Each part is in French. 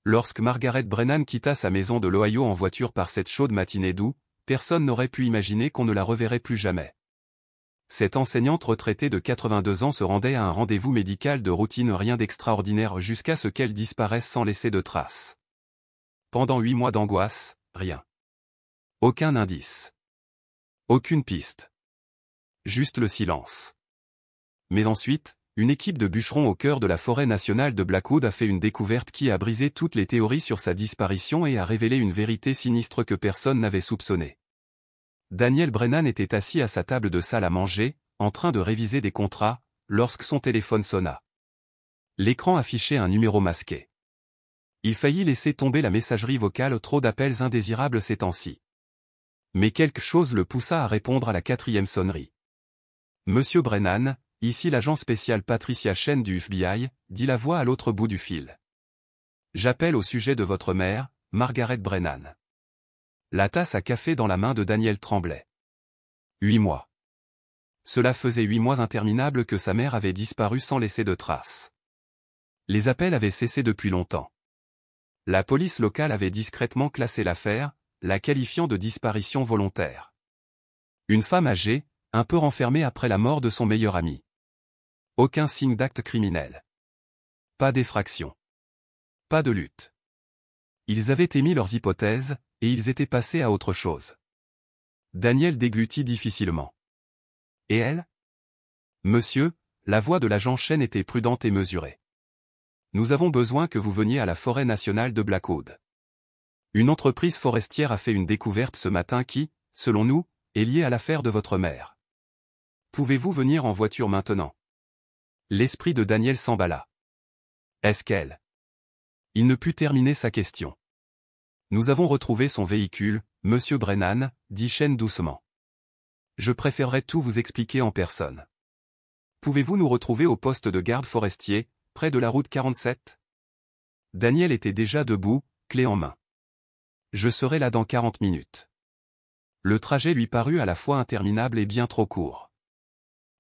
Lorsque Margaret Brennan quitta sa maison de l'Ohio en voiture par cette chaude matinée d'août, personne n'aurait pu imaginer qu'on ne la reverrait plus jamais. Cette enseignante retraitée de 82 ans se rendait à un rendez-vous médical de routine, rien d'extraordinaire jusqu'à ce qu'elle disparaisse sans laisser de traces. Pendant 8 mois d'angoisse, rien. Aucun indice. Aucune piste. Juste le silence. Mais ensuite, une équipe de bûcherons au cœur de la forêt nationale de Blackwood a fait une découverte qui a brisé toutes les théories sur sa disparition et a révélé une vérité sinistre que personne n'avait soupçonnée. Daniel Brennan était assis à sa table de salle à manger, en train de réviser des contrats, lorsque son téléphone sonna. L'écran affichait un numéro masqué. Il faillit laisser tomber la messagerie vocale, trop d'appels indésirables ces temps-ci. Mais quelque chose le poussa à répondre à la 4e sonnerie. « Monsieur Brennan, ici l'agent spécial Patricia Chen du FBI », dit la voix à l'autre bout du fil. « J'appelle au sujet de votre mère, Margaret Brennan. » La tasse à café dans la main de Daniel tremblait. 8 mois. Cela faisait 8 mois interminables que sa mère avait disparu sans laisser de traces. Les appels avaient cessé depuis longtemps. La police locale avait discrètement classé l'affaire, la qualifiant de disparition volontaire. Une femme âgée, un peu renfermée après la mort de son meilleur ami. Aucun signe d'acte criminel. Pas d'effraction. Pas de lutte. Ils avaient émis leurs hypothèses, et ils étaient passés à autre chose. Daniel déglutit difficilement. Et elle ? Monsieur, la voix de l'agent Chen était prudente et mesurée. Nous avons besoin que vous veniez à la forêt nationale de Blackwood. Une entreprise forestière a fait une découverte ce matin qui, selon nous, est liée à l'affaire de votre mère. Pouvez-vous venir en voiture maintenant ? L'esprit de Daniel s'emballa. Est-ce qu'elle ? Il ne put terminer sa question. Nous avons retrouvé son véhicule, Monsieur Brennan, dit Chen doucement. Je préférerais tout vous expliquer en personne. Pouvez-vous nous retrouver au poste de garde forestier, près de la route 47 ? Daniel était déjà debout, clé en main. Je serai là dans 40 minutes. Le trajet lui parut à la fois interminable et bien trop court.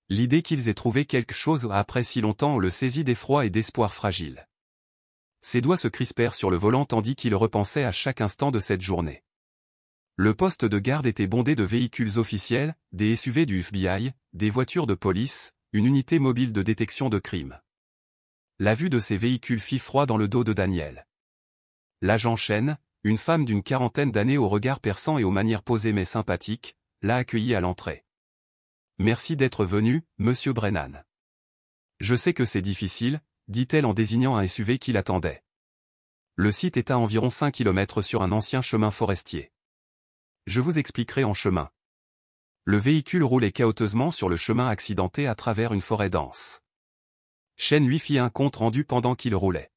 L'idée qu'ils aient trouvé quelque chose après si longtemps le saisit d'effroi et d'espoir fragile. Ses doigts se crispèrent sur le volant tandis qu'il repensait à chaque instant de cette journée. Le poste de garde était bondé de véhicules officiels, des SUV du FBI, des voitures de police, une unité mobile de détection de crimes. La vue de ces véhicules fit froid dans le dos de Daniel. L'agent Chen, une femme d'une 40aine d'années au regard perçant et aux manières posées mais sympathiques, l'a accueilli à l'entrée. « Merci d'être venu, Monsieur Brennan. »« Je sais que c'est difficile, » dit-elle en désignant un SUV qui l'attendait. Le site est à environ 5 km sur un ancien chemin forestier. Je vous expliquerai en chemin. Le véhicule roulait cahoteusement sur le chemin accidenté à travers une forêt dense. Chen lui fit un compte rendu pendant qu'il roulait.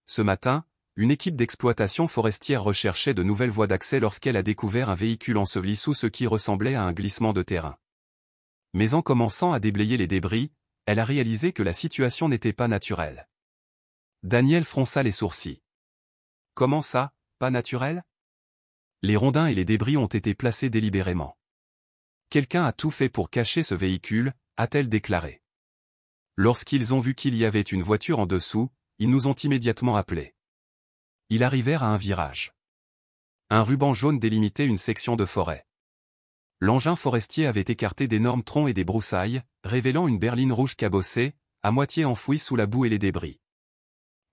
Ce matin, une équipe d'exploitation forestière recherchait de nouvelles voies d'accès lorsqu'elle a découvert un véhicule enseveli sous ce qui ressemblait à un glissement de terrain. Mais en commençant à déblayer les débris, elle a réalisé que la situation n'était pas naturelle. Daniel fronça les sourcils. « Comment ça, pas naturel ? Les rondins et les débris ont été placés délibérément. Quelqu'un a tout fait pour cacher ce véhicule, a-t-elle déclaré. Lorsqu'ils ont vu qu'il y avait une voiture en dessous, ils nous ont immédiatement appelés. Ils arrivèrent à un virage. Un ruban jaune délimitait une section de forêt. L'engin forestier avait écarté d'énormes troncs et des broussailles, révélant une berline rouge cabossée, à moitié enfouie sous la boue et les débris.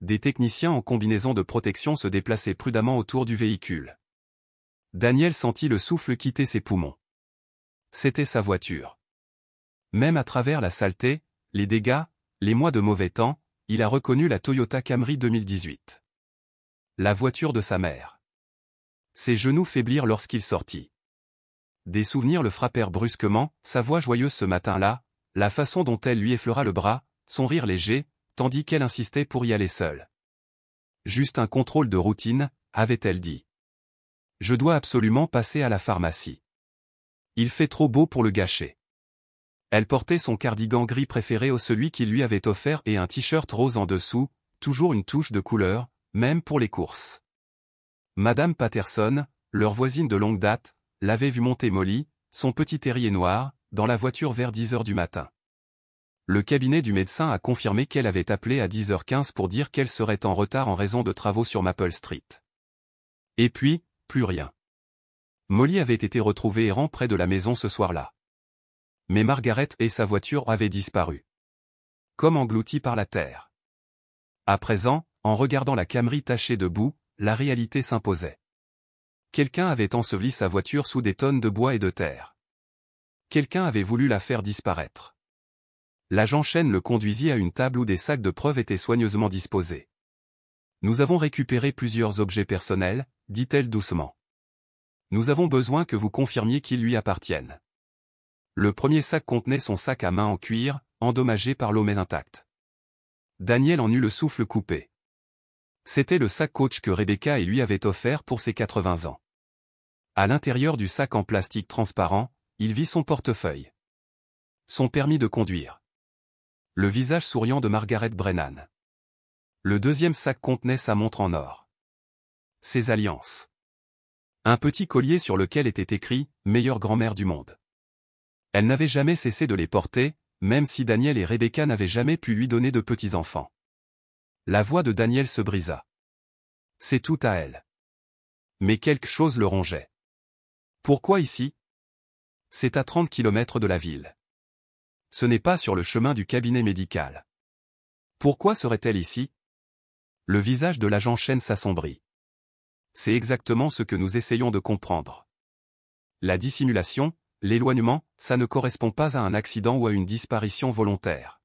Des techniciens en combinaison de protection se déplaçaient prudemment autour du véhicule. Daniel sentit le souffle quitter ses poumons. C'était sa voiture. Même à travers la saleté, les dégâts, les mois de mauvais temps, il a reconnu la Toyota Camry 2018. La voiture de sa mère. Ses genoux faiblirent lorsqu'il sortit. Des souvenirs le frappèrent brusquement, sa voix joyeuse ce matin-là, la façon dont elle lui effleura le bras, son rire léger, tandis qu'elle insistait pour y aller seule. Juste un contrôle de routine, avait-elle dit. Je dois absolument passer à la pharmacie. Il fait trop beau pour le gâcher. Elle portait son cardigan gris préféré au celui qu'il lui avait offert et un t-shirt rose en dessous, toujours une touche de couleur, même pour les courses. Madame Patterson, leur voisine de longue date, l'avait vu monter Molly, son petit terrier noir, dans la voiture vers 10 heures du matin. Le cabinet du médecin a confirmé qu'elle avait appelé à 10h15 pour dire qu'elle serait en retard en raison de travaux sur Maple Street. Et puis, plus rien. Molly avait été retrouvée errant près de la maison ce soir-là. Mais Margaret et sa voiture avaient disparu. Comme engloutis par la terre. À présent, en regardant la Camry tachée de boue, la réalité s'imposait. Quelqu'un avait enseveli sa voiture sous des tonnes de bois et de terre. Quelqu'un avait voulu la faire disparaître. L'agent Chen le conduisit à une table où des sacs de preuves étaient soigneusement disposés. « Nous avons récupéré plusieurs objets personnels, dit-elle doucement. Nous avons besoin que vous confirmiez qu'ils lui appartiennent. » Le premier sac contenait son sac à main en cuir, endommagé par l'eau mais intact. Daniel en eut le souffle coupé. C'était le sac Coach que Rebecca et lui avaient offert pour ses 80 ans. À l'intérieur du sac en plastique transparent, il vit son portefeuille. Son permis de conduire. Le visage souriant de Margaret Brennan. Le deuxième sac contenait sa montre en or. Ses alliances. Un petit collier sur lequel était écrit « Meilleure grand-mère du monde ». Elle n'avait jamais cessé de les porter, même si Daniel et Rebecca n'avaient jamais pu lui donner de petits-enfants. La voix de Daniel se brisa. C'est tout à elle. Mais quelque chose le rongeait. Pourquoi ici? C'est à 30 km de la ville. Ce n'est pas sur le chemin du cabinet médical. Pourquoi serait-elle ici? Le visage de l'agent Chen s'assombrit. C'est exactement ce que nous essayons de comprendre. La dissimulation, l'éloignement, ça ne correspond pas à un accident ou à une disparition volontaire.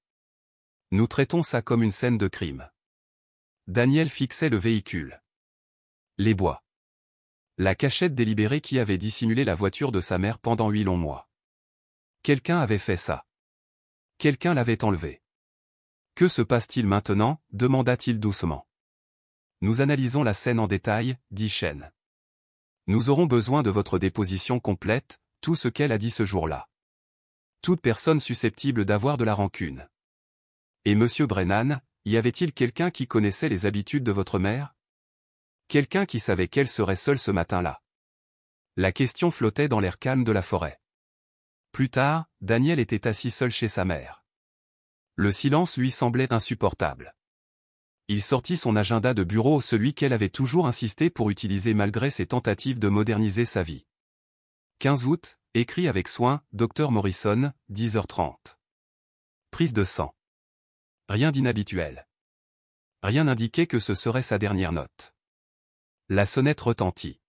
Nous traitons ça comme une scène de crime. Daniel fixait le véhicule. Les bois. La cachette délibérée qui avait dissimulé la voiture de sa mère pendant 8 longs mois. Quelqu'un avait fait ça. Quelqu'un l'avait enlevé. Que se passe-t-il maintenant? Demanda-t-il doucement. Nous analysons la scène en détail, dit Chen. Nous aurons besoin de votre déposition complète, tout ce qu'elle a dit ce jour-là. Toute personne susceptible d'avoir de la rancune. Et monsieur Brennan, y avait-il quelqu'un qui connaissait les habitudes de votre mère? Quelqu'un qui savait qu'elle serait seule ce matin-là? La question flottait dans l'air calme de la forêt. Plus tard, Daniel était assis seul chez sa mère. Le silence lui semblait insupportable. Il sortit son agenda de bureau, celui qu'elle avait toujours insisté pour utiliser malgré ses tentatives de moderniser sa vie. 15 août, écrit avec soin, Dr Morrison, 10h30. Prise de sang. Rien d'inhabituel. Rien n'indiquait que ce serait sa dernière note. La sonnette retentit.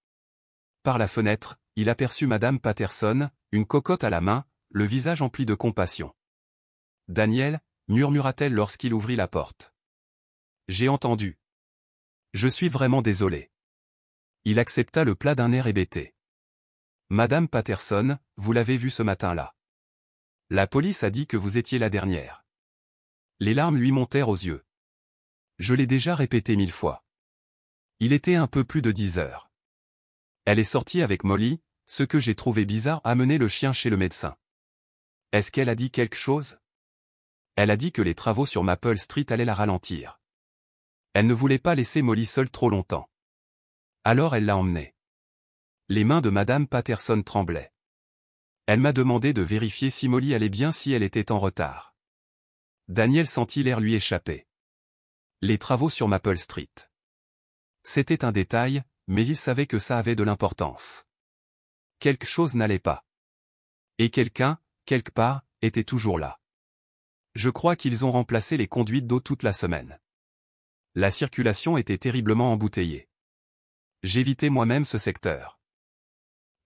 Par la fenêtre, il aperçut Madame Patterson, une cocotte à la main, le visage empli de compassion. « Daniel » murmura-t-elle lorsqu'il ouvrit la porte. « J'ai entendu. Je suis vraiment désolé. » Il accepta le plat d'un air hébété. « Madame Patterson, vous l'avez vue ce matin-là. La police a dit que vous étiez la dernière. » Les larmes lui montèrent aux yeux. « Je l'ai déjà répété 1000 fois. » Il était un peu plus de 10 heures. Elle est sortie avec Molly, ce que j'ai trouvé bizarre, amener le chien chez le médecin. Est-ce qu'elle a dit quelque chose? Elle a dit que les travaux sur Maple Street allaient la ralentir. Elle ne voulait pas laisser Molly seule trop longtemps. Alors elle l'a emmenée. Les mains de Madame Patterson tremblaient. Elle m'a demandé de vérifier si Molly allait bien, si elle était en retard. Daniel sentit l'air lui échapper. Les travaux sur Maple Street. C'était un détail, mais il savait que ça avait de l'importance. Quelque chose n'allait pas. Et quelqu'un, quelque part, était toujours là. Je crois qu'ils ont remplacé les conduites d'eau toute la semaine. La circulation était terriblement embouteillée. J'évitais moi-même ce secteur.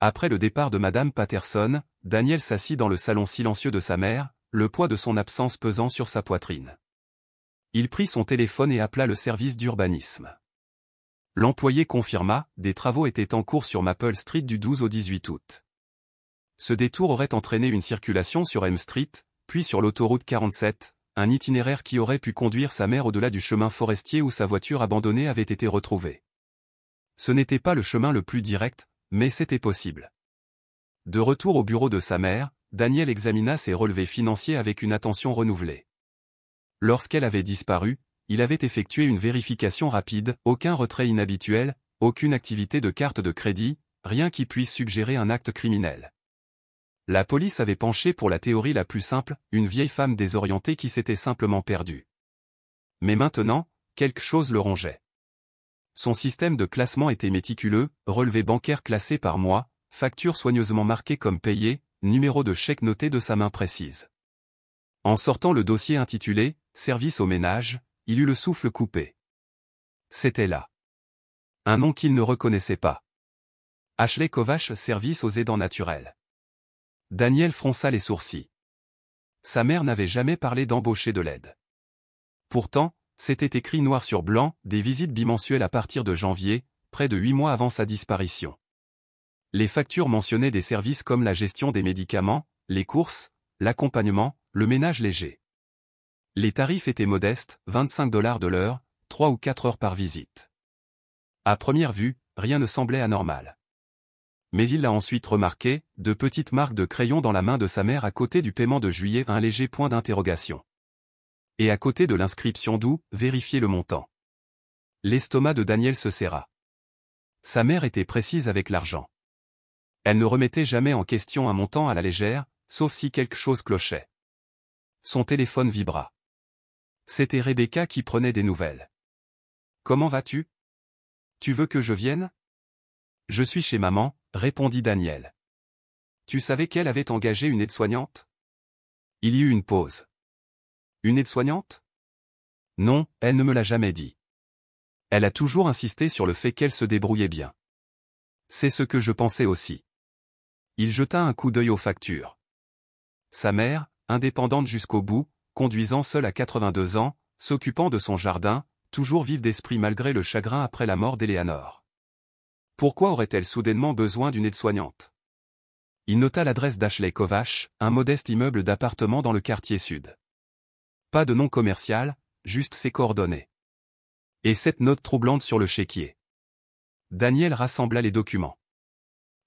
Après le départ de Madame Patterson, Daniel s'assit dans le salon silencieux de sa mère, le poids de son absence pesant sur sa poitrine. Il prit son téléphone et appela le service d'urbanisme. L'employé confirma, des travaux étaient en cours sur Maple Street du 12 au 18 août. Ce détour aurait entraîné une circulation sur Elm Street, puis sur l'autoroute 47, un itinéraire qui aurait pu conduire sa mère au-delà du chemin forestier où sa voiture abandonnée avait été retrouvée. Ce n'était pas le chemin le plus direct, mais c'était possible. De retour au bureau de sa mère, Daniel examina ses relevés financiers avec une attention renouvelée. Lorsqu'elle avait disparu, il avait effectué une vérification rapide, aucun retrait inhabituel, aucune activité de carte de crédit, rien qui puisse suggérer un acte criminel. La police avait penché pour la théorie la plus simple, une vieille femme désorientée qui s'était simplement perdue. Mais maintenant, quelque chose le rongeait. Son système de classement était méticuleux, relevé bancaire classé par mois, facture soigneusement marquée comme payée, numéro de chèque noté de sa main précise. En sortant le dossier intitulé « Service au ménage », il eut le souffle coupé. C'était là. Un nom qu'il ne reconnaissait pas. Ashley Kovacs, service aux aidants naturels. Daniel fronça les sourcils. Sa mère n'avait jamais parlé d'embaucher de l'aide. Pourtant, c'était écrit noir sur blanc, des visites bimensuelles à partir de janvier, près de 8 mois avant sa disparition. Les factures mentionnaient des services comme la gestion des médicaments, les courses, l'accompagnement, le ménage léger. Les tarifs étaient modestes, 25 $ de l'heure, 3 ou 4 heures par visite. À première vue, rien ne semblait anormal. Mais il l'a ensuite remarqué, de petites marques de crayon dans la main de sa mère à côté du paiement de juillet, un léger point d'interrogation. Et à côté de l'inscription d'où, vérifier le montant. L'estomac de Daniel se serra. Sa mère était précise avec l'argent. Elle ne remettait jamais en question un montant à la légère, sauf si quelque chose clochait. Son téléphone vibra. C'était Rebecca qui prenait des nouvelles. « Comment vas-tu ? Tu veux que je vienne ? » « Je suis chez maman, » répondit Daniel. « Tu savais qu'elle avait engagé une aide-soignante ? » Il y eut une pause. « Une aide-soignante ? » « Non, elle ne me l'a jamais dit. Elle a toujours insisté sur le fait qu'elle se débrouillait bien. » « C'est ce que je pensais aussi. » Il jeta un coup d'œil aux factures. Sa mère, indépendante jusqu'au bout, conduisant seule à 82 ans, s'occupant de son jardin, toujours vive d'esprit malgré le chagrin après la mort d'Eleanor. Pourquoi aurait-elle soudainement besoin d'une aide-soignante? Il nota l'adresse d'Ashley Kovacs, un modeste immeuble d'appartements dans le quartier sud. Pas de nom commercial, juste ses coordonnées. Et cette note troublante sur le chéquier. Daniel rassembla les documents.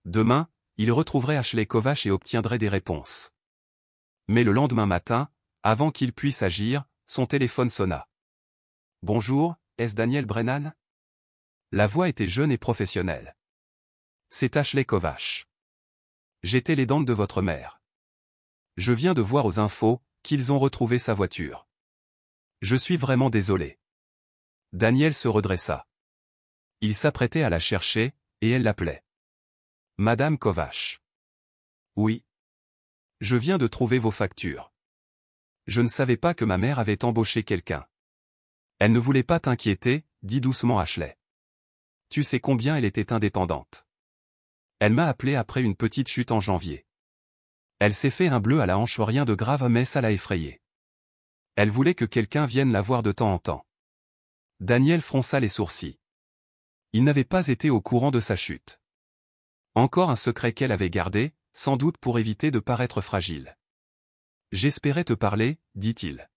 Demain, il retrouverait Ashley Kovacs et obtiendrait des réponses. Mais le lendemain matin, avant qu'il puisse agir, son téléphone sonna. « Bonjour, est-ce Daniel Brennan ?» La voix était jeune et professionnelle. « C'est Ashley Kovacs. J'étais l'aidante de votre mère. Je viens de voir aux infos qu'ils ont retrouvé sa voiture. Je suis vraiment désolé. » Daniel se redressa. Il s'apprêtait à la chercher, et elle l'appelait. « Madame Kovacs. »« Oui. Je viens de trouver vos factures. Je ne savais pas que ma mère avait embauché quelqu'un. » Elle ne voulait pas t'inquiéter, dit doucement Ashley. Tu sais combien elle était indépendante. Elle m'a appelé après une petite chute en janvier. Elle s'est fait un bleu à la hanche, rien de grave mais ça l'a effrayée. Elle voulait que quelqu'un vienne la voir de temps en temps. Daniel fronça les sourcils. Il n'avait pas été au courant de sa chute. Encore un secret qu'elle avait gardé, sans doute pour éviter de paraître fragile. J'espérais te parler, dit-il.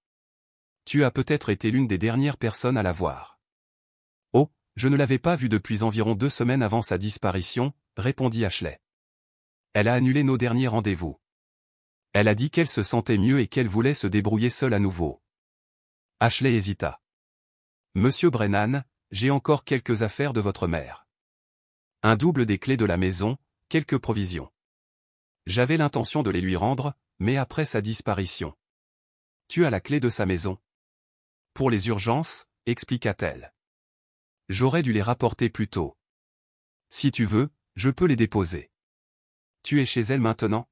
Tu as peut-être été l'une des dernières personnes à la voir. Oh, je ne l'avais pas vue depuis environ 2 semaines avant sa disparition, répondit Ashley. Elle a annulé nos derniers rendez-vous. Elle a dit qu'elle se sentait mieux et qu'elle voulait se débrouiller seule à nouveau. Ashley hésita. Monsieur Brennan, j'ai encore quelques affaires de votre mère. Un double des clés de la maison, quelques provisions. J'avais l'intention de les lui rendre, mais après sa disparition. Tu as la clé de sa maison. Pour les urgences, expliqua-t-elle. J'aurais dû les rapporter plus tôt. Si tu veux, je peux les déposer. Tu es chez elle maintenant?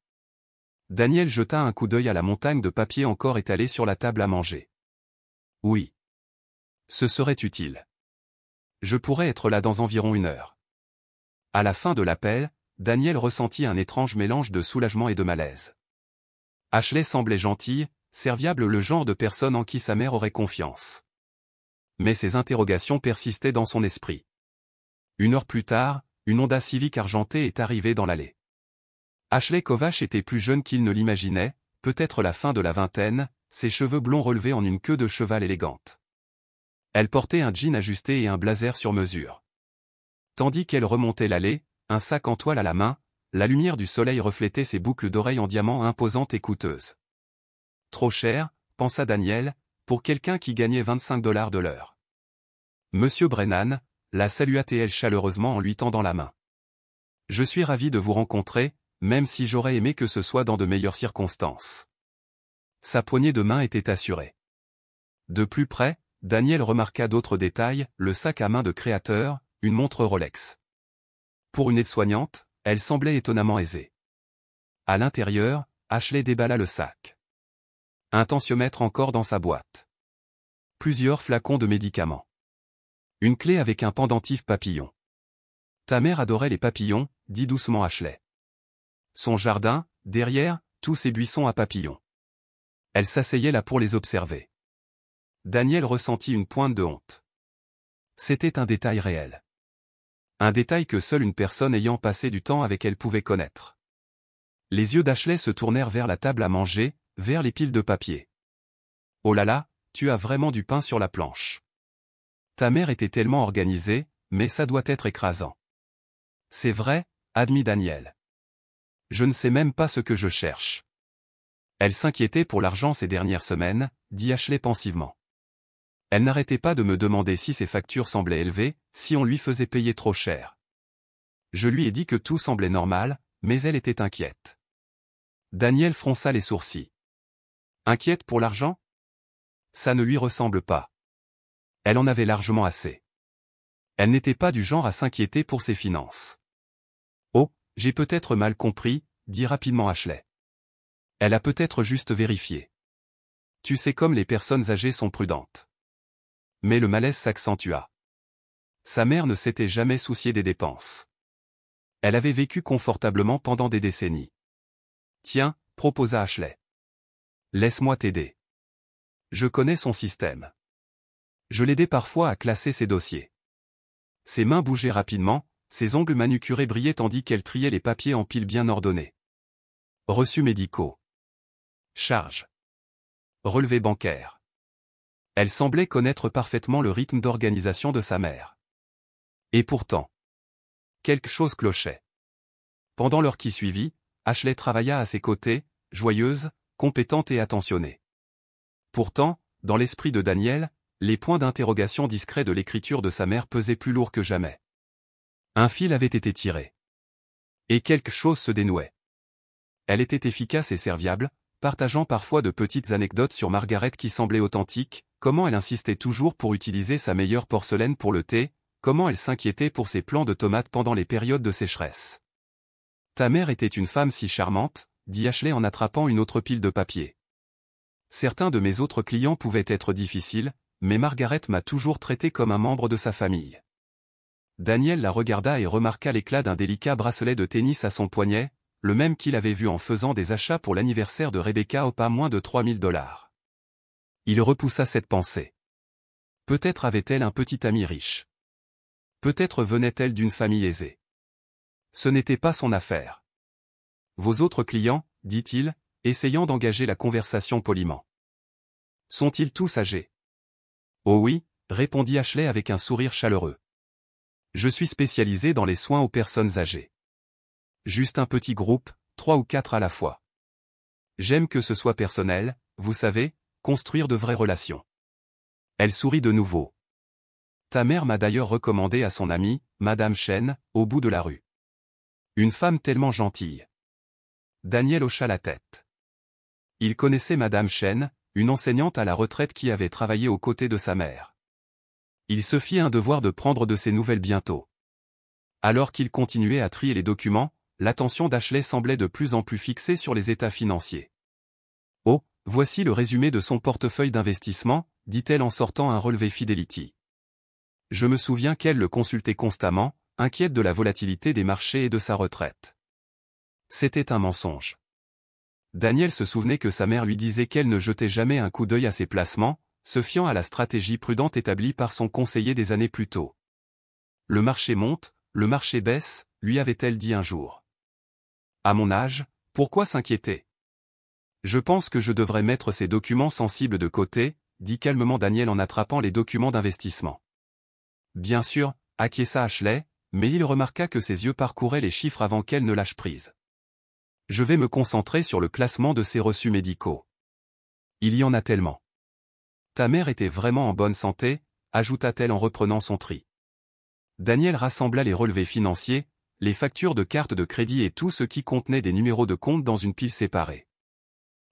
Daniel jeta un coup d'œil à la montagne de papier encore étalée sur la table à manger. Oui. Ce serait utile. Je pourrais être là dans environ 1 heure. À la fin de l'appel, Daniel ressentit un étrange mélange de soulagement et de malaise. Ashley semblait gentille, serviable, le genre de personne en qui sa mère aurait confiance. Mais ses interrogations persistaient dans son esprit. 1 heure plus tard, une Honda Civic argentée est arrivée dans l'allée. Ashley Kovacs était plus jeune qu'il ne l'imaginait, peut-être la fin de la vingtaine, ses cheveux blonds relevés en une queue de cheval élégante. Elle portait un jean ajusté et un blazer sur mesure. Tandis qu'elle remontait l'allée, un sac en toile à la main, la lumière du soleil reflétait ses boucles d'oreilles en diamant imposantes et coûteuses. Trop cher, pensa Daniel, pour quelqu'un qui gagnait 25 $ de l'heure. Monsieur Brennan, la salua-t-elle chaleureusement en lui tendant la main. Je suis ravi de vous rencontrer, même si j'aurais aimé que ce soit dans de meilleures circonstances. Sa poignée de main était assurée. De plus près, Daniel remarqua d'autres détails, le sac à main de créateur, une montre Rolex. Pour une aide-soignante, elle semblait étonnamment aisée. À l'intérieur, Ashley déballa le sac. Un tensiomètre encore dans sa boîte. Plusieurs flacons de médicaments. Une clé avec un pendentif papillon. Ta mère adorait les papillons, dit doucement Ashley. Son jardin, derrière, tous ces buissons à papillons. Elle s'asseyait là pour les observer. Daniel ressentit une pointe de honte. C'était un détail réel. Un détail que seule une personne ayant passé du temps avec elle pouvait connaître. Les yeux d'Ashley se tournèrent vers la table à manger, vers les piles de papier. Oh là là, tu as vraiment du pain sur la planche. Ta mère était tellement organisée, mais ça doit être écrasant. C'est vrai, admit Daniel. Je ne sais même pas ce que je cherche. Elle s'inquiétait pour l'argent ces dernières semaines, dit Ashley pensivement. Elle n'arrêtait pas de me demander si ses factures semblaient élevées, si on lui faisait payer trop cher. Je lui ai dit que tout semblait normal, mais elle était inquiète. Daniel fronça les sourcils. Inquiète pour l'argent? Ça ne lui ressemble pas. Elle en avait largement assez. Elle n'était pas du genre à s'inquiéter pour ses finances. Oh, j'ai peut-être mal compris, dit rapidement Ashley. Elle a peut-être juste vérifié. Tu sais comme les personnes âgées sont prudentes. Mais le malaise s'accentua. Sa mère ne s'était jamais souciée des dépenses. Elle avait vécu confortablement pendant des décennies. Tiens, proposa Ashley. Laisse-moi t'aider. Je connais son système. Je l'aidais parfois à classer ses dossiers. Ses mains bougeaient rapidement, ses ongles manucurés brillaient tandis qu'elle triait les papiers en piles bien ordonnés. Reçus médicaux. Charges. Relevés bancaires. Elle semblait connaître parfaitement le rythme d'organisation de sa mère. Et pourtant, quelque chose clochait. Pendant l'heure qui suivit, Ashley travailla à ses côtés, joyeuse, compétente et attentionnée. Pourtant, dans l'esprit de Daniel, les points d'interrogation discrets de l'écriture de sa mère pesaient plus lourd que jamais. Un fil avait été tiré. Et quelque chose se dénouait. Elle était efficace et serviable, partageant parfois de petites anecdotes sur Margaret qui semblaient authentiques, comment elle insistait toujours pour utiliser sa meilleure porcelaine pour le thé, comment elle s'inquiétait pour ses plants de tomates pendant les périodes de sécheresse. Ta mère était une femme si charmante, dit Ashley en attrapant une autre pile de papier. Certains de mes autres clients pouvaient être difficiles, mais Margaret m'a toujours traité comme un membre de sa famille. Daniel la regarda et remarqua l'éclat d'un délicat bracelet de tennis à son poignet, le même qu'il avait vu en faisant des achats pour l'anniversaire de Rebecca au pas moins de $3000. Il repoussa cette pensée. Peut-être avait-elle un petit ami riche. Peut-être venait-elle d'une famille aisée. Ce n'était pas son affaire. Vos autres clients, dit-il, essayant d'engager la conversation poliment. Sont-ils tous âgés? Oh oui, répondit Ashley avec un sourire chaleureux. Je suis spécialisé dans les soins aux personnes âgées. Juste un petit groupe, 3 ou 4 à la fois. J'aime que ce soit personnel, vous savez, construire de vraies relations. Elle sourit de nouveau. Ta mère m'a d'ailleurs recommandé à son amie, Madame Chen, au bout de la rue. Une femme tellement gentille. Daniel hocha la tête. Il connaissait Madame Chen, une enseignante à la retraite qui avait travaillé aux côtés de sa mère. Il se fit un devoir de prendre de ses nouvelles bientôt. Alors qu'il continuait à trier les documents, l'attention d'Ashley semblait de plus en plus fixée sur les états financiers. Oh, voici le résumé de son portefeuille d'investissement, dit-elle en sortant un relevé Fidelity. Je me souviens qu'elle le consultait constamment, inquiète de la volatilité des marchés et de sa retraite. C'était un mensonge. Daniel se souvenait que sa mère lui disait qu'elle ne jetait jamais un coup d'œil à ses placements, se fiant à la stratégie prudente établie par son conseiller des années plus tôt. Le marché monte, le marché baisse, lui avait-elle dit un jour. À mon âge, pourquoi s'inquiéter? Je pense que je devrais mettre ces documents sensibles de côté, dit calmement Daniel en attrapant les documents d'investissement. Bien sûr, acquiesça Ashley, mais il remarqua que ses yeux parcouraient les chiffres avant qu'elle ne lâche prise. Je vais me concentrer sur le classement de ses reçus médicaux. Il y en a tellement. Ta mère était vraiment en bonne santé, ajouta-t-elle en reprenant son tri. Daniel rassembla les relevés financiers, les factures de carte de crédit et tout ce qui contenait des numéros de compte dans une pile séparée.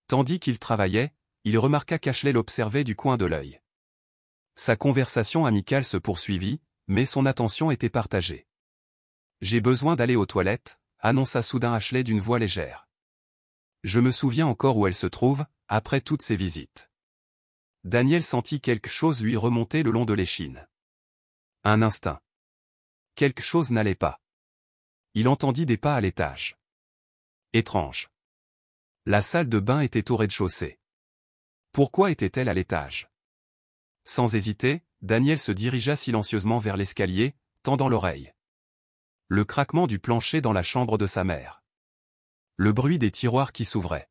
Tandis qu'il travaillait, il remarqua qu'Ashley l'observait du coin de l'œil. Sa conversation amicale se poursuivit, mais son attention était partagée. « J'ai besoin d'aller aux toilettes », annonça soudain Ashley d'une voix légère. Je me souviens encore où elle se trouve, après toutes ces visites. Daniel sentit quelque chose lui remonter le long de l'échine. Un instinct. Quelque chose n'allait pas. Il entendit des pas à l'étage. Étrange. La salle de bain était au rez-de-chaussée. Pourquoi était-elle à l'étage? Sans hésiter, Daniel se dirigea silencieusement vers l'escalier, tendant l'oreille. Le craquement du plancher dans la chambre de sa mère. Le bruit des tiroirs qui s'ouvraient.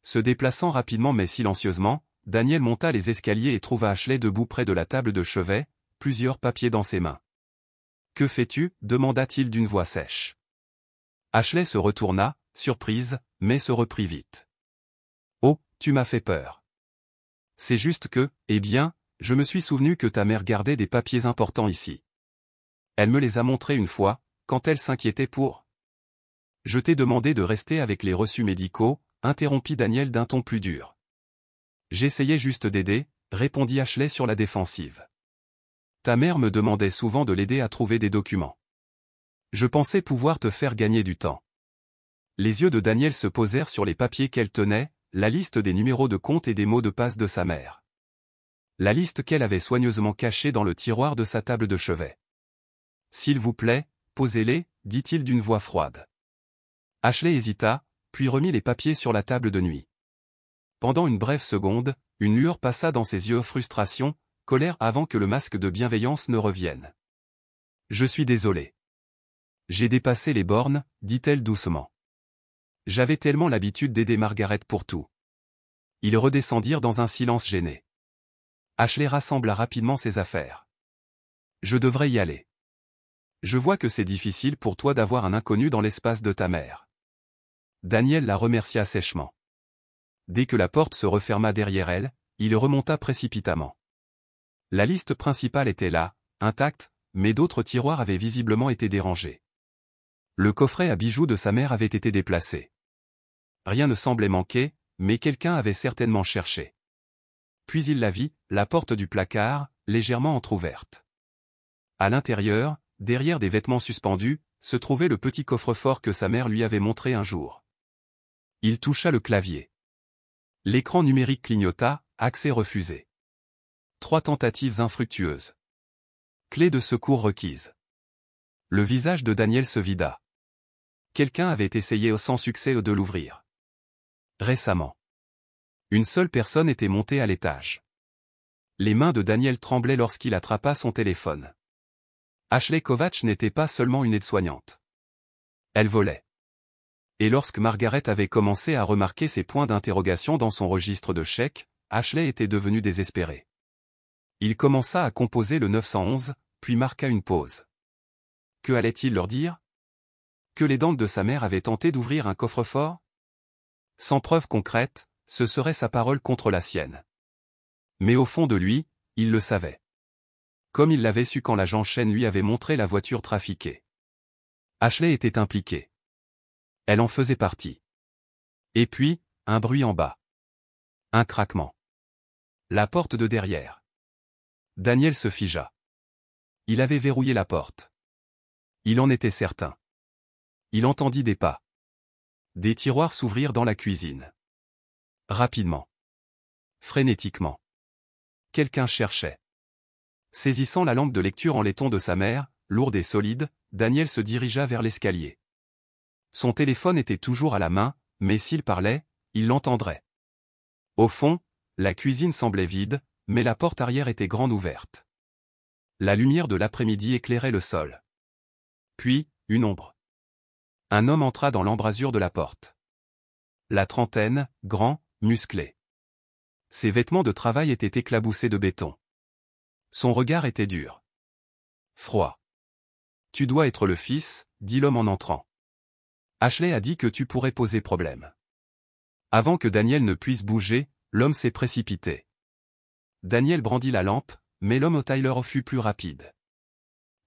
Se déplaçant rapidement mais silencieusement, Daniel monta les escaliers et trouva Ashley debout près de la table de chevet, plusieurs papiers dans ses mains. « Que fais-tu » demanda-t-il d'une voix sèche. Ashley se retourna, surprise, mais se reprit vite. « Oh, tu m'as fait peur. C'est juste que, eh bien, je me suis souvenu que ta mère gardait des papiers importants ici. Elle me les a montrés une fois, quand elle s'inquiétait pour... » « Je t'ai demandé de rester avec les reçus médicaux, » interrompit Daniel d'un ton plus dur. « J'essayais juste d'aider, » répondit Ashley sur la défensive. « Ta mère me demandait souvent de l'aider à trouver des documents. Je pensais pouvoir te faire gagner du temps. » Les yeux de Daniel se posèrent sur les papiers qu'elle tenait, la liste des numéros de compte et des mots de passe de sa mère. La liste qu'elle avait soigneusement cachée dans le tiroir de sa table de chevet. « S'il vous plaît, posez-les, » dit-il d'une voix froide. Ashley hésita, puis remit les papiers sur la table de nuit. Pendant une brève seconde, une lueur passa dans ses yeux, frustration, colère avant que le masque de bienveillance ne revienne. « Je suis désolé. J'ai dépassé les bornes, » dit-elle doucement. « J'avais tellement l'habitude d'aider Margaret pour tout. » Ils redescendirent dans un silence gêné. Ashley rassembla rapidement ses affaires. « Je devrais y aller. Je vois que c'est difficile pour toi d'avoir un inconnu dans l'espace de ta mère. » Daniel la remercia sèchement. Dès que la porte se referma derrière elle, il remonta précipitamment. La liste principale était là, intacte, mais d'autres tiroirs avaient visiblement été dérangés. Le coffret à bijoux de sa mère avait été déplacé. Rien ne semblait manquer, mais quelqu'un avait certainement cherché. Puis il la vit, la porte du placard, légèrement entr'ouverte. À l'intérieur, derrière des vêtements suspendus, se trouvait le petit coffre-fort que sa mère lui avait montré un jour. Il toucha le clavier. L'écran numérique clignota, accès refusé. 3 tentatives infructueuses. Clé de secours requise. Le visage de Daniel se vida. Quelqu'un avait essayé sans succès de l'ouvrir. Récemment. Une seule personne était montée à l'étage. Les mains de Daniel tremblaient lorsqu'il attrapa son téléphone. Ashley Kovacs n'était pas seulement une aide-soignante. Elle volait. Et lorsque Margaret avait commencé à remarquer ces points d'interrogation dans son registre de chèques, Ashley était devenu désespéré. Il commença à composer le 911, puis marqua une pause. Que allait-il leur dire? Que les dents de sa mère avaient tenté d'ouvrir un coffre-fort? Sans preuve concrète, ce serait sa parole contre la sienne. Mais au fond de lui, il le savait. Comme il l'avait su quand l'agent Chen lui avait montré la voiture trafiquée. Ashley était impliquée. Elle en faisait partie. Et puis, un bruit en bas. Un craquement. La porte de derrière. Daniel se figea. Il avait verrouillé la porte. Il en était certain. Il entendit des pas. Des tiroirs s'ouvrirent dans la cuisine. Rapidement. Frénétiquement. Quelqu'un cherchait. Saisissant la lampe de lecture en laiton de sa mère, lourde et solide, Daniel se dirigea vers l'escalier. Son téléphone était toujours à la main, mais s'il parlait, il l'entendrait. Au fond, la cuisine semblait vide, mais la porte arrière était grande ouverte. La lumière de l'après-midi éclairait le sol. Puis, une ombre. Un homme entra dans l'embrasure de la porte. La trentaine, grand, musclé. Ses vêtements de travail étaient éclaboussés de béton. Son regard était dur. Froid. « Tu dois être le fils, » dit l'homme en entrant. Ashley a dit que tu pourrais poser problème. Avant que Daniel ne puisse bouger, l'homme s'est précipité. Daniel brandit la lampe, mais l'homme au Tyler fut plus rapide.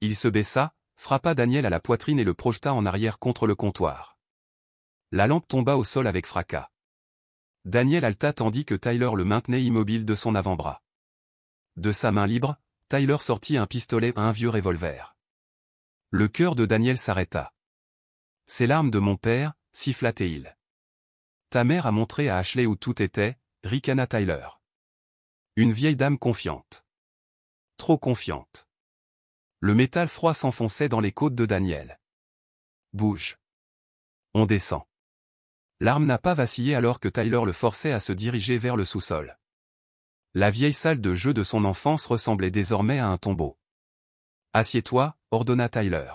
Il se baissa, frappa Daniel à la poitrine et le projeta en arrière contre le comptoir. La lampe tomba au sol avec fracas. Daniel halta tandis que Tyler le maintenait immobile de son avant-bras. De sa main libre, Tyler sortit un pistolet et un vieux revolver. Le cœur de Daniel s'arrêta. « C'est l'arme de mon père », siffla-t-il. « Ta mère a montré à Ashley où tout était », ricana Tyler. Une vieille dame confiante. Trop confiante. Le métal froid s'enfonçait dans les côtes de Daniel. « Bouge. On descend. » L'arme n'a pas vacillé alors que Tyler le forçait à se diriger vers le sous-sol. La vieille salle de jeu de son enfance ressemblait désormais à un tombeau. « Assieds-toi », ordonna Tyler.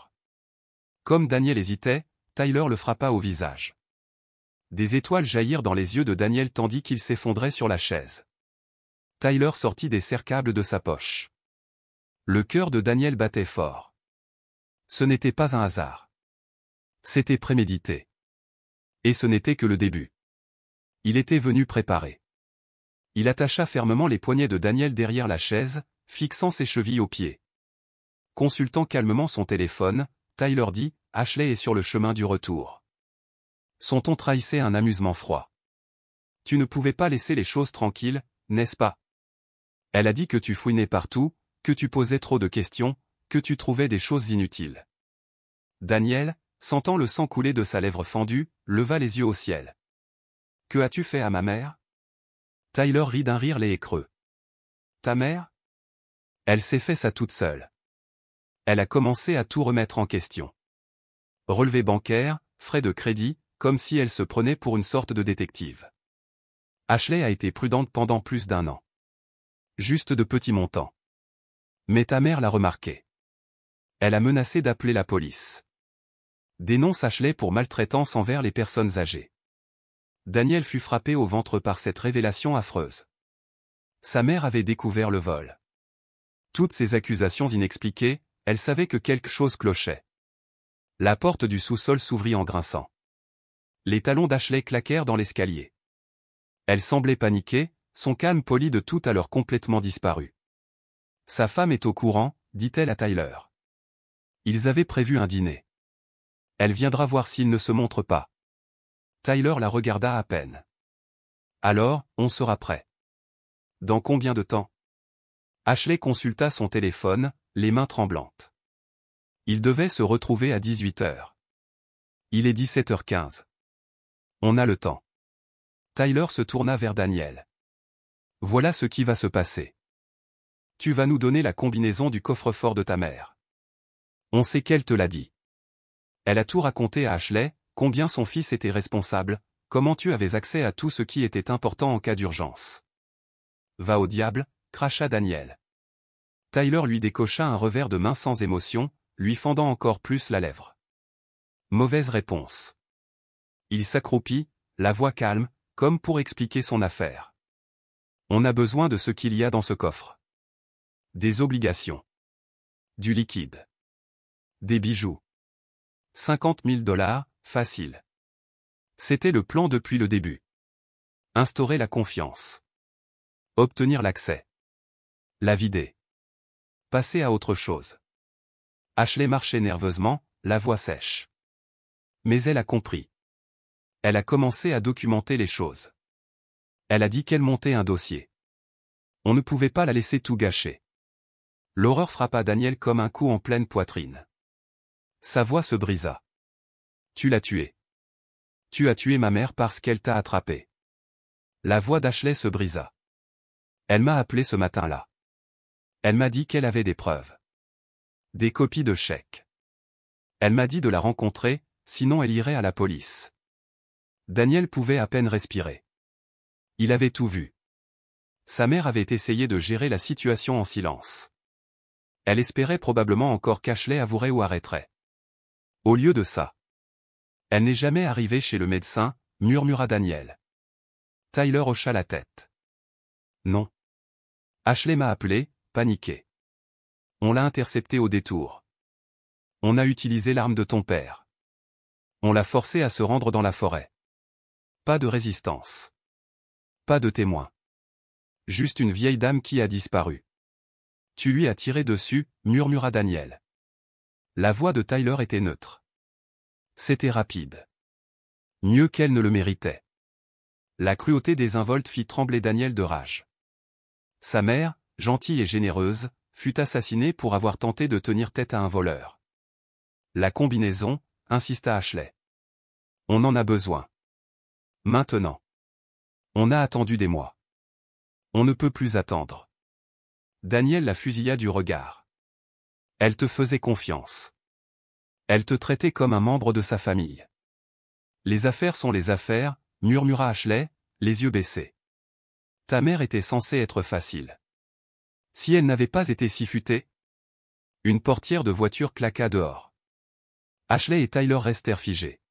Comme Daniel hésitait, Tyler le frappa au visage. Des étoiles jaillirent dans les yeux de Daniel tandis qu'il s'effondrait sur la chaise. Tyler sortit des serre-câbles de sa poche. Le cœur de Daniel battait fort. Ce n'était pas un hasard. C'était prémédité. Et ce n'était que le début. Il était venu préparé. Il attacha fermement les poignets de Daniel derrière la chaise, fixant ses chevilles aux pieds. Consultant calmement son téléphone, Tyler dit « Ashley est sur le chemin du retour ». Son ton trahissait un amusement froid. « Tu ne pouvais pas laisser les choses tranquilles, n'est-ce pas? Elle a dit que tu fouinais partout, que tu posais trop de questions, que tu trouvais des choses inutiles. » Daniel, sentant le sang couler de sa lèvre fendue, leva les yeux au ciel. « Que as-tu fait à ma mère ?» Tyler rit d'un rire laid et creux. « Ta mère ? Elle s'est fait ça toute seule. Elle a commencé à tout remettre en question. Relevés bancaires, frais de crédit, comme si elle se prenait pour une sorte de détective. Ashley a été prudente pendant plus d'1 an. Juste de petits montants. Mais ta mère l'a remarqué. Elle a menacé d'appeler la police. Dénonce Ashley pour maltraitance envers les personnes âgées. » Daniel fut frappé au ventre par cette révélation affreuse. Sa mère avait découvert le vol. Toutes ces accusations inexpliquées, elle savait que quelque chose clochait. La porte du sous-sol s'ouvrit en grinçant. Les talons d'Ashley claquèrent dans l'escalier. Elle semblait paniquée, son calme poli de tout à l'heure complètement disparu. « Sa femme est au courant », dit-elle à Tyler. Ils avaient prévu un dîner. Elle viendra voir s'il ne se montre pas. Tyler la regarda à peine. Alors, on sera prêt. Dans combien de temps? Ashley consulta son téléphone, les mains tremblantes. Il devait se retrouver à 18h. Il est 17h15. On a le temps. Tyler se tourna vers Daniel. Voilà ce qui va se passer. Tu vas nous donner la combinaison du coffre-fort de ta mère. On sait qu'elle te l'a dit. Elle a tout raconté à Ashley, combien son fils était responsable, comment tu avais accès à tout ce qui était important en cas d'urgence. Va au diable, cracha Daniel. Tyler lui décocha un revers de main sans émotion, lui fendant encore plus la lèvre. Mauvaise réponse. Il s'accroupit, la voix calme, comme pour expliquer son affaire. On a besoin de ce qu'il y a dans ce coffre. Des obligations. Du liquide. Des bijoux. 50 000 $, facile. C'était le plan depuis le début. Instaurer la confiance. Obtenir l'accès. La vider. Passer à autre chose. Ashley marchait nerveusement, la voix sèche. Mais elle a compris. Elle a commencé à documenter les choses. Elle a dit qu'elle montait un dossier. On ne pouvait pas la laisser tout gâcher. L'horreur frappa Daniel comme un coup en pleine poitrine. Sa voix se brisa. Tu l'as tuée. Tu as tué ma mère parce qu'elle t'a attrapé. La voix d'Ashley se brisa. Elle m'a appelé ce matin-là. Elle m'a dit qu'elle avait des preuves. Des copies de chèques. Elle m'a dit de la rencontrer, sinon elle irait à la police. Daniel pouvait à peine respirer. Il avait tout vu. Sa mère avait essayé de gérer la situation en silence. Elle espérait probablement encore qu'Ashley avouerait ou arrêterait. Au lieu de ça. Elle n'est jamais arrivée chez le médecin, murmura Daniel. Tyler hocha la tête. Non. Ashley m'a appelé, paniqué. On l'a intercepté au détour. On a utilisé l'arme de ton père. On l'a forcé à se rendre dans la forêt. Pas de résistance. Pas de témoin. Juste une vieille dame qui a disparu. Tu lui as tiré dessus, murmura Daniel. La voix de Tyler était neutre. C'était rapide. Mieux qu'elle ne le méritait. La cruauté désinvolte fit trembler Daniel de rage. Sa mère, gentille et généreuse, fut assassinée pour avoir tenté de tenir tête à un voleur. La combinaison, insista Ashley. On en a besoin. Maintenant. On a attendu des mois. On ne peut plus attendre. Daniel la fusilla du regard. Elle te faisait confiance. Elle te traitait comme un membre de sa famille. Les affaires sont les affaires, murmura Ashley, les yeux baissés. Ta mère était censée être facile. Si elle n'avait pas été si futée. Une portière de voiture claqua dehors. Ashley et Tyler restèrent figés.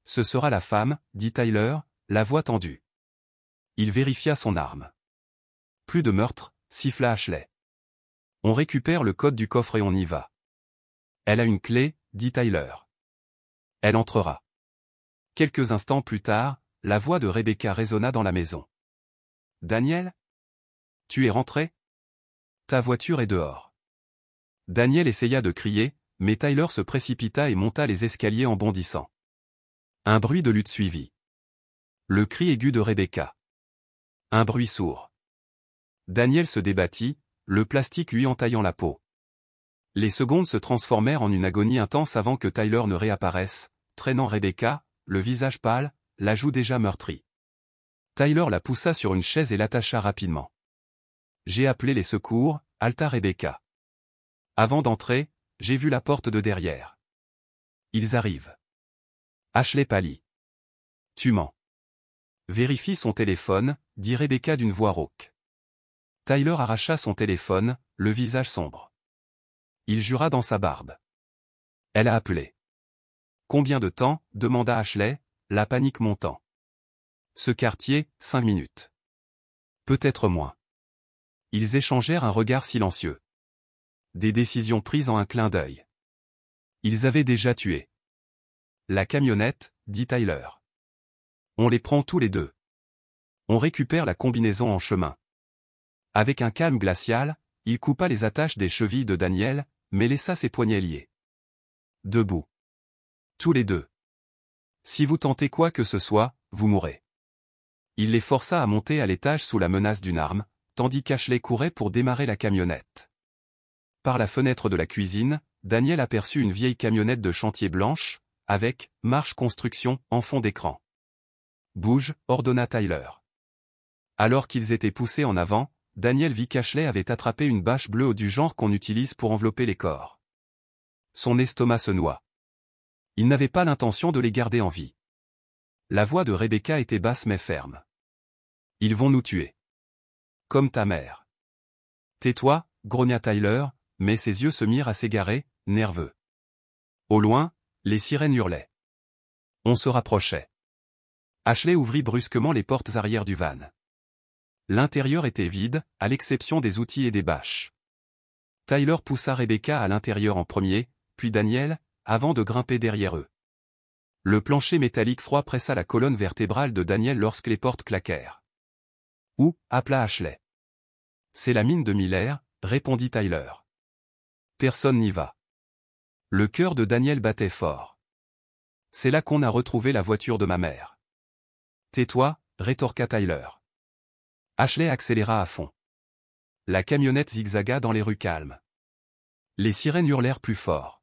Ce sera la femme, dit Tyler, la voix tendue. Il vérifia son arme. Plus de meurtre, siffla Ashley. On récupère le code du coffre et on y va. Elle a une clé, dit Tyler. Elle entrera. Quelques instants plus tard, la voix de Rebecca résonna dans la maison. Daniel? Tu es rentré? Ta voiture est dehors. Daniel essaya de crier, mais Tyler se précipita et monta les escaliers en bondissant. Un bruit de lutte suivit. Le cri aigu de Rebecca. Un bruit sourd. Daniel se débattit, le plastique lui entaillant la peau. Les secondes se transformèrent en une agonie intense avant que Tyler ne réapparaisse, traînant Rebecca, le visage pâle, la joue déjà meurtrie. Tyler la poussa sur une chaise et l'attacha rapidement. J'ai appelé les secours, halta Rebecca. Avant d'entrer, j'ai vu la porte de derrière. Ils arrivent. Ashley pâlit. Tu mens. Vérifie son téléphone, dit Rebecca d'une voix rauque. Tyler arracha son téléphone, le visage sombre. Il jura dans sa barbe. Elle a appelé. Combien de temps, demanda Ashley, la panique montant. Ce quartier, 5 minutes. Peut-être moins. Ils échangèrent un regard silencieux. Des décisions prises en un clin d'œil. Ils avaient déjà tué. La camionnette, dit Tyler. On les prend tous les deux. On récupère la combinaison en chemin. Avec un calme glacial, il coupa les attaches des chevilles de Daniel, mais laissa ses poignets liés. Debout. Tous les deux. Si vous tentez quoi que ce soit, vous mourrez. Il les força à monter à l'étage sous la menace d'une arme, tandis qu'Ashley courait pour démarrer la camionnette. Par la fenêtre de la cuisine, Daniel aperçut une vieille camionnette de chantier blanche, avec « Marche Construction » en fond d'écran. « Bouge », ordonna Tyler. Alors qu'ils étaient poussés en avant, Daniel vit qu'Ashley avait attrapé une bâche bleue du genre qu'on utilise pour envelopper les corps. Son estomac se noua. Il n'avait pas l'intention de les garder en vie. La voix de Rebecca était basse mais ferme. Ils vont nous tuer. Comme ta mère. Tais-toi, grogna Tyler, mais ses yeux se mirent à s'égarer, nerveux. Au loin, les sirènes hurlaient. On se rapprochait. Ashley ouvrit brusquement les portes arrière du van. L'intérieur était vide, à l'exception des outils et des bâches. Tyler poussa Rebecca à l'intérieur en premier, puis Daniel, avant de grimper derrière eux. Le plancher métallique froid pressa la colonne vertébrale de Daniel lorsque les portes claquèrent. « Où » appela Ashley. « C'est la mine de Miller », répondit Tyler. « Personne n'y va. » Le cœur de Daniel battait fort. « C'est là qu'on a retrouvé la voiture de ma mère. »« Tais-toi » rétorqua Tyler. Ashley accéléra à fond. La camionnette zigzaga dans les rues calmes. Les sirènes hurlèrent plus fort.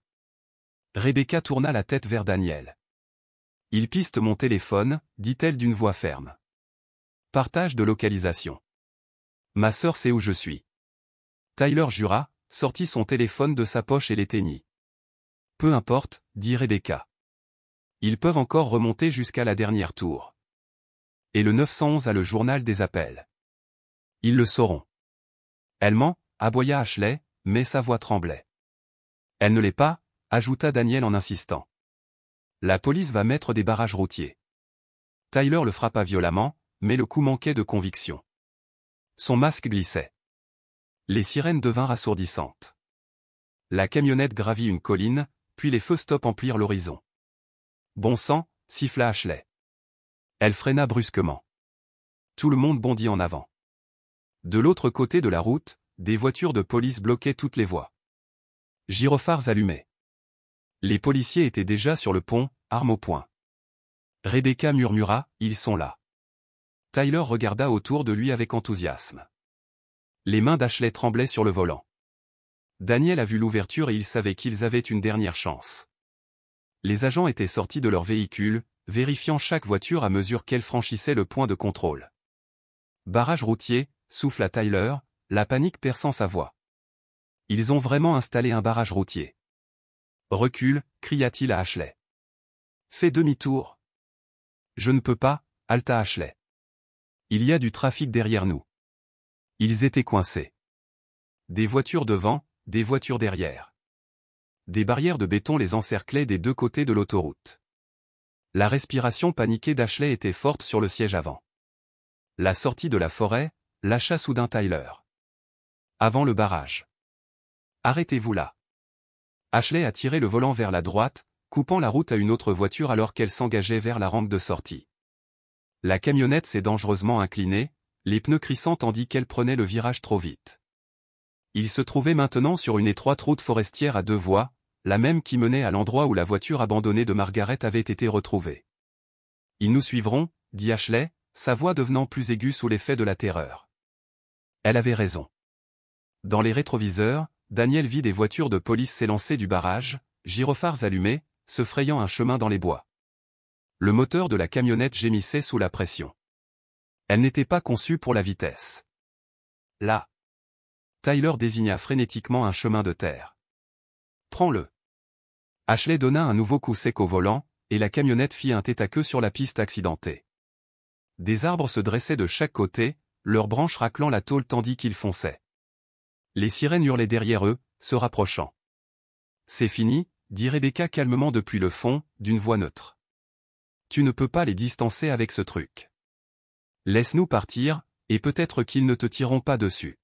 Rebecca tourna la tête vers Daniel. « Il piste mon téléphone » dit-elle d'une voix ferme. « Partage de localisation. Ma sœur sait où je suis. » Tyler jura, sortit son téléphone de sa poche et l'éteignit. « Peu importe » dit Rebecca. « Ils peuvent encore remonter jusqu'à la dernière tour. Et le 911 a le journal des appels. Ils le sauront. » Elle ment, aboya Ashley, mais sa voix tremblait. « Elle ne l'est pas » ajouta Daniel en insistant. « La police va mettre des barrages routiers. » Tyler le frappa violemment, mais le coup manquait de conviction. Son masque glissait. Les sirènes devinrent assourdissantes. La camionnette gravit une colline, puis les feux stop emplirent l'horizon. « Bon sang » siffla Ashley. Elle freina brusquement. Tout le monde bondit en avant. De l'autre côté de la route, des voitures de police bloquaient toutes les voies. Gyrophares allumés. Les policiers étaient déjà sur le pont, armes au poing. Rebecca murmura, « Ils sont là ». Tyler regarda autour de lui avec enthousiasme. Les mains d'Ashley tremblaient sur le volant. Daniel a vu l'ouverture et il savait qu'ils avaient une dernière chance. Les agents étaient sortis de leur véhicule, vérifiant chaque voiture à mesure qu'elle franchissait le point de contrôle. Barrage routier, souffla Tyler, la panique perçant sa voix. Ils ont vraiment installé un barrage routier. Recule, cria-t-il à Ashley. Fais demi-tour. Je ne peux pas, halta Ashley. Il y a du trafic derrière nous. Ils étaient coincés. Des voitures devant, des voitures derrière. Des barrières de béton les encerclaient des deux côtés de l'autoroute. La respiration paniquée d'Ashley était forte sur le siège avant. La sortie de la forêt, lâcha soudain Tyler. Avant le barrage. Arrêtez-vous là. Ashley a tiré le volant vers la droite, coupant la route à une autre voiture alors qu'elle s'engageait vers la rampe de sortie. La camionnette s'est dangereusement inclinée, les pneus crissant tandis qu'elle prenait le virage trop vite. Il se trouvait maintenant sur une étroite route forestière à deux voies, la même qui menait à l'endroit où la voiture abandonnée de Margaret avait été retrouvée. « Ils nous suivront », dit Ashley, sa voix devenant plus aiguë sous l'effet de la terreur. Elle avait raison. Dans les rétroviseurs, Daniel vit des voitures de police s'élancer du barrage, gyrophares allumés, se frayant un chemin dans les bois. Le moteur de la camionnette gémissait sous la pression. Elle n'était pas conçue pour la vitesse. Là. Tyler désigna frénétiquement un chemin de terre. Prends-le. Ashley donna un nouveau coup sec au volant, et la camionnette fit un tête-à-queue sur la piste accidentée. Des arbres se dressaient de chaque côté, leurs branches raclant la tôle tandis qu'ils fonçaient. Les sirènes hurlaient derrière eux, se rapprochant. C'est fini, dit Rebecca calmement depuis le fond, d'une voix neutre. Tu ne peux pas les distancer avec ce truc. Laisse-nous partir, et peut-être qu'ils ne te tireront pas dessus.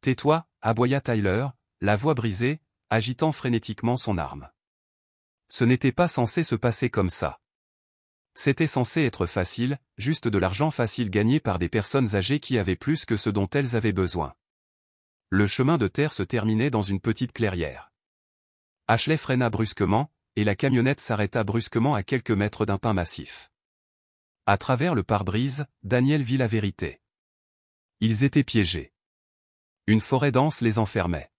Tais-toi, aboya Tyler, la voix brisée, agitant frénétiquement son arme. Ce n'était pas censé se passer comme ça. C'était censé être facile, juste de l'argent facile gagné par des personnes âgées qui avaient plus que ce dont elles avaient besoin. Le chemin de terre se terminait dans une petite clairière. Ashley freina brusquement, et la camionnette s'arrêta brusquement à quelques mètres d'un pin massif. À travers le pare-brise, Daniel vit la vérité. Ils étaient piégés. Une forêt dense les enfermait.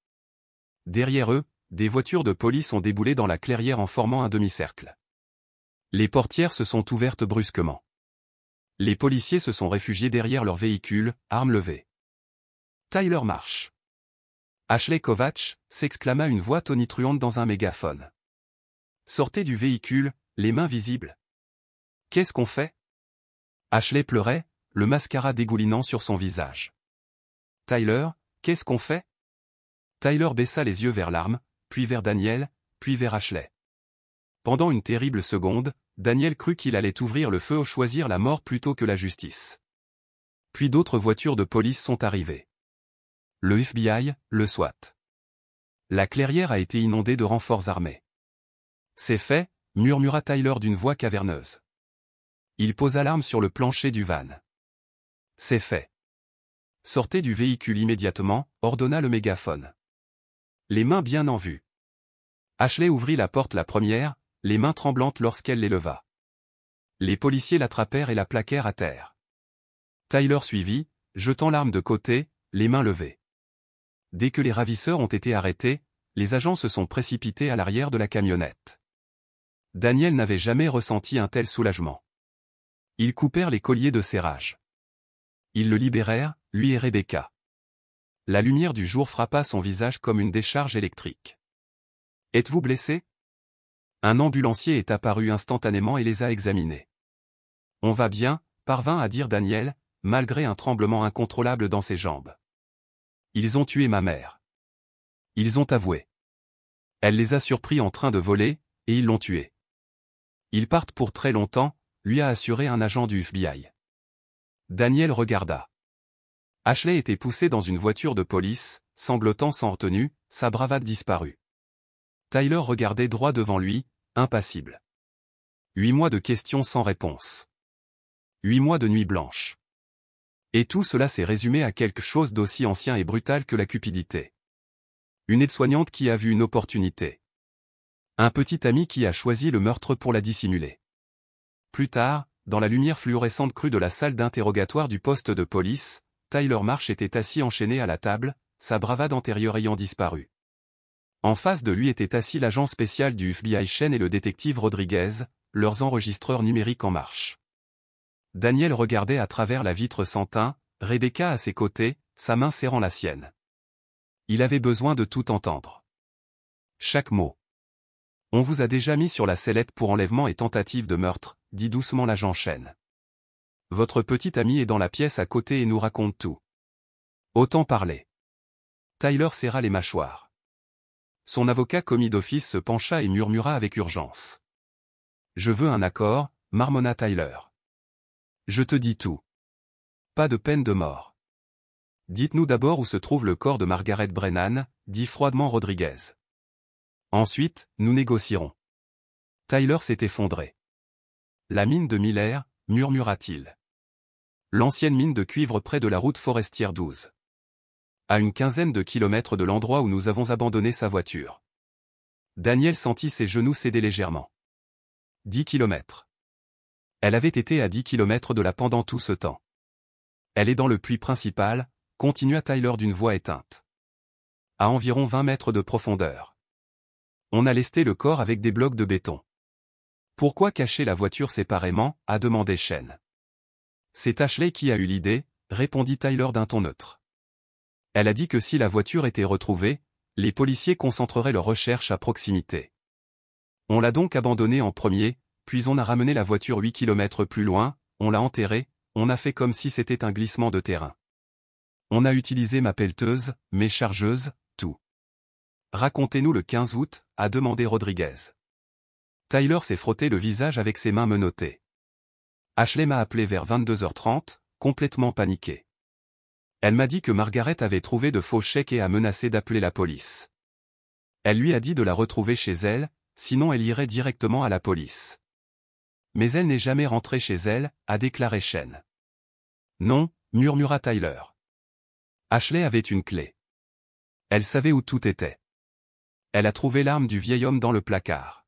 Derrière eux, des voitures de police ont déboulé dans la clairière en formant un demi-cercle. Les portières se sont ouvertes brusquement. Les policiers se sont réfugiés derrière leur véhicule, armes levées. Tyler marche. Ashley Kovacs, s'exclama une voix tonitruante dans un mégaphone. Sortez du véhicule, les mains visibles. Qu'est-ce qu'on fait? Ashley pleurait, le mascara dégoulinant sur son visage. Tyler, qu'est-ce qu'on fait? Tyler baissa les yeux vers l'arme, puis vers Daniel, puis vers Ashley. Pendant une terrible seconde, Daniel crut qu'il allait ouvrir le feu ou choisir la mort plutôt que la justice. Puis d'autres voitures de police sont arrivées. Le FBI, le SWAT. La clairière a été inondée de renforts armés. C'est fait, murmura Tyler d'une voix caverneuse. Il posa l'arme sur le plancher du van. C'est fait. Sortez du véhicule immédiatement, ordonna le mégaphone. Les mains bien en vue. Ashley ouvrit la porte la première, les mains tremblantes lorsqu'elle les leva. Les policiers l'attrapèrent et la plaquèrent à terre. Tyler suivit, jetant l'arme de côté, les mains levées. Dès que les ravisseurs ont été arrêtés, les agents se sont précipités à l'arrière de la camionnette. Daniel n'avait jamais ressenti un tel soulagement. Ils coupèrent les colliers de serrage. Ils le libérèrent, lui et Rebecca. La lumière du jour frappa son visage comme une décharge électrique. « Êtes-vous blessé ?» Un ambulancier est apparu instantanément et les a examinés. « On va bien », parvint à dire Daniel, malgré un tremblement incontrôlable dans ses jambes. « Ils ont tué ma mère. Ils ont avoué. Elle les a surpris en train de voler, et ils l'ont tué. Ils partent pour très longtemps », lui a assuré un agent du FBI. Daniel regarda. Ashley était poussé dans une voiture de police, sanglotant sans retenue, sa bravade disparut. Tyler regardait droit devant lui, impassible. 8 mois de questions sans réponse. 8 mois de nuit blanche. Et tout cela s'est résumé à quelque chose d'aussi ancien et brutal que la cupidité. Une aide-soignante qui a vu une opportunité. Un petit ami qui a choisi le meurtre pour la dissimuler. Plus tard, dans la lumière fluorescente crue de la salle d'interrogatoire du poste de police, Tyler Marsh était assis enchaîné à la table, sa bravade antérieure ayant disparu. En face de lui était assis l'agent spécial du FBI Shane et le détective Rodriguez, leurs enregistreurs numériques en marche. Daniel regardait à travers la vitre sans teint, Rebecca à ses côtés, sa main serrant la sienne. Il avait besoin de tout entendre. Chaque mot. On vous a déjà mis sur la sellette pour enlèvement et tentative de meurtre, dit doucement l'agent Shane. Votre petit ami est dans la pièce à côté et nous raconte tout. Autant parler. Tyler serra les mâchoires. Son avocat commis d'office se pencha et murmura avec urgence. Je veux un accord, marmonna Tyler. Je te dis tout. Pas de peine de mort. Dites-nous d'abord où se trouve le corps de Margaret Brennan, dit froidement Rodriguez. Ensuite, nous négocierons. Tyler s'est effondré. La mine de Miller, murmura-t-il. L'ancienne mine de cuivre près de la route forestière 12. À une quinzaine de kilomètres de l'endroit où nous avons abandonné sa voiture. Daniel sentit ses genoux céder légèrement. 10 kilomètres. Elle avait été à 10 kilomètres de là pendant tout ce temps. Elle est dans le puits principal, continua Tyler d'une voix éteinte. À environ 20 mètres de profondeur. On a lesté le corps avec des blocs de béton. Pourquoi cacher la voiture séparément, a demandé Shane. C'est Ashley qui a eu l'idée, répondit Tyler d'un ton neutre. Elle a dit que si la voiture était retrouvée, les policiers concentreraient leurs recherches à proximité. On l'a donc abandonnée en premier, puis on a ramené la voiture 8 kilomètres plus loin, on l'a enterrée, on a fait comme si c'était un glissement de terrain. On a utilisé ma pelleteuse, mes chargeuses, tout. Racontez-nous le 15 août, a demandé Rodriguez. Tyler s'est frotté le visage avec ses mains menottées. Ashley m'a appelé vers 22h30, complètement paniquée. Elle m'a dit que Margaret avait trouvé de faux chèques et a menacé d'appeler la police. Elle lui a dit de la retrouver chez elle, sinon elle irait directement à la police. Mais elle n'est jamais rentrée chez elle, a déclaré Shane. Non, murmura Tyler. Ashley avait une clé. Elle savait où tout était. Elle a trouvé l'arme du vieil homme dans le placard.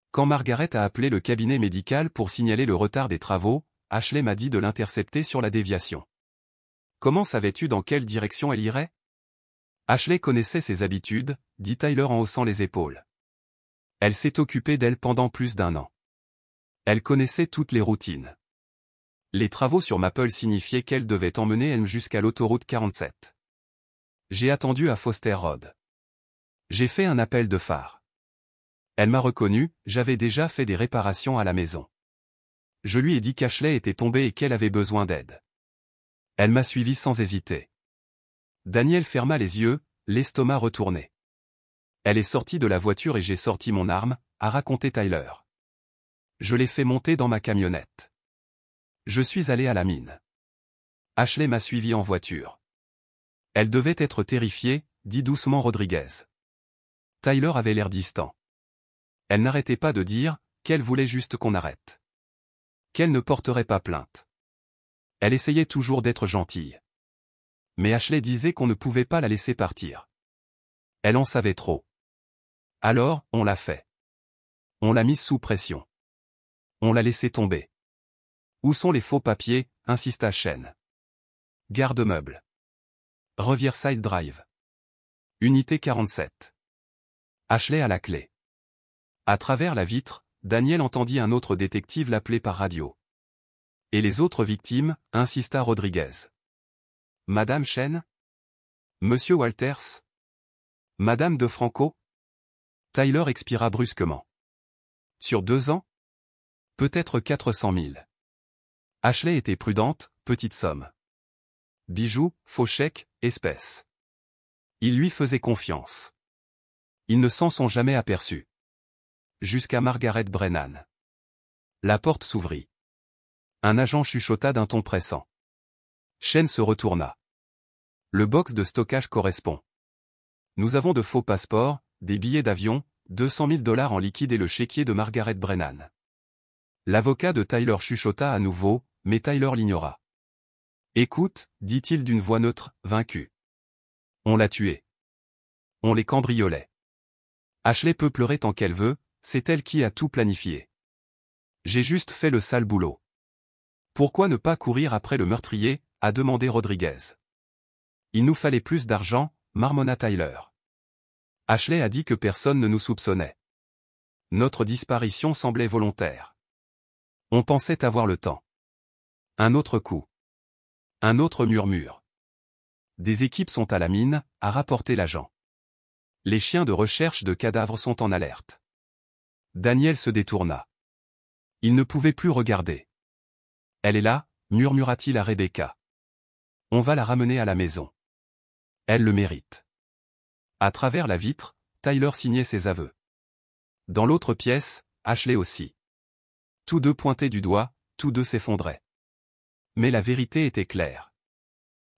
Quand Margaret a appelé le cabinet médical pour signaler le retard des travaux, Ashley m'a dit de l'intercepter sur la déviation. Comment savais-tu dans quelle direction elle irait? Ashley connaissait ses habitudes, dit Tyler en haussant les épaules. Elle s'est occupée d'elle pendant plus d'1 an. Elle connaissait toutes les routines. Les travaux sur Maple signifiaient qu'elle devait emmener M jusqu'à l'autoroute 47. J'ai attendu à Foster Road. J'ai fait un appel de phare. Elle m'a reconnu, j'avais déjà fait des réparations à la maison. Je lui ai dit qu'Ashley était tombée et qu'elle avait besoin d'aide. Elle m'a suivi sans hésiter. Daniel ferma les yeux, l'estomac retourné. Elle est sortie de la voiture et j'ai sorti mon arme, a raconté Tyler. Je l'ai fait monter dans ma camionnette. Je suis allé à la mine. Ashley m'a suivi en voiture. Elle devait être terrifiée, dit doucement Rodriguez. Tyler avait l'air distant. Elle n'arrêtait pas de dire qu'elle voulait juste qu'on arrête. Qu'elle ne porterait pas plainte. Elle essayait toujours d'être gentille. Mais Ashley disait qu'on ne pouvait pas la laisser partir. Elle en savait trop. Alors, on l'a fait. On l'a mise sous pression. On l'a laissé tomber. Où sont les faux papiers, insista Shane. Garde-meuble. Riverside Drive. Unité 47. Ashley a la clé. À travers la vitre, Daniel entendit un autre détective l'appeler par radio. Et les autres victimes, insista Rodriguez. Madame Shane? Monsieur Walters? Madame de Franco? Tyler expira brusquement. Sur 2 ans? Peut-être 400 000. Ashley était prudente, petite somme. Bijoux, faux chèques, espèces. Ils lui faisaient confiance. Ils ne s'en sont jamais aperçus. Jusqu'à Margaret Brennan. La porte s'ouvrit. Un agent chuchota d'un ton pressant. Shane se retourna. Le box de stockage correspond. Nous avons de faux passeports, des billets d'avion, 200 000 $ en liquide et le chéquier de Margaret Brennan. L'avocat de Tyler chuchota à nouveau, mais Tyler l'ignora. Écoute, dit-il d'une voix neutre, vaincue. On l'a tué. On les cambriolait. Ashley peut pleurer tant qu'elle veut, c'est elle qui a tout planifié. J'ai juste fait le sale boulot. Pourquoi ne pas courir après le meurtrier, a demandé Rodriguez. Il nous fallait plus d'argent, marmonna Tyler. Ashley a dit que personne ne nous soupçonnait. Notre disparition semblait volontaire. On pensait avoir le temps. Un autre coup. Un autre murmure. Des équipes sont à la mine, a rapporté l'agent. Les chiens de recherche de cadavres sont en alerte. Daniel se détourna. Il ne pouvait plus regarder. Elle est là, murmura-t-il à Rebecca. On va la ramener à la maison. Elle le mérite. À travers la vitre, Tyler signait ses aveux. Dans l'autre pièce, Ashley aussi. Tous deux pointaient du doigt, tous deux s'effondraient. Mais la vérité était claire.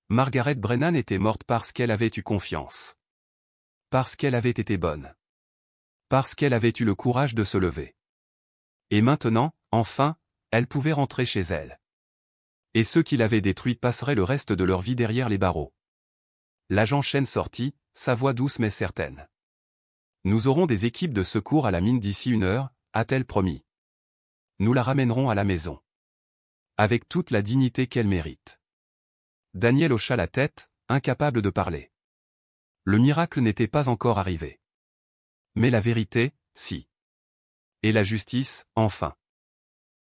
Margaret Brennan était morte parce qu'elle avait eu confiance. Parce qu'elle avait été bonne. Parce qu'elle avait eu le courage de se lever. Et maintenant, enfin, elle pouvait rentrer chez elle. Et ceux qui l'avaient détruite passeraient le reste de leur vie derrière les barreaux. L'agent Chen sortit, sa voix douce mais certaine. Nous aurons des équipes de secours à la mine d'ici 1 heure, a-t-elle promis. Nous la ramènerons à la maison. Avec toute la dignité qu'elle mérite. Daniel hocha la tête, incapable de parler. Le miracle n'était pas encore arrivé. Mais la vérité, si. Et la justice, enfin.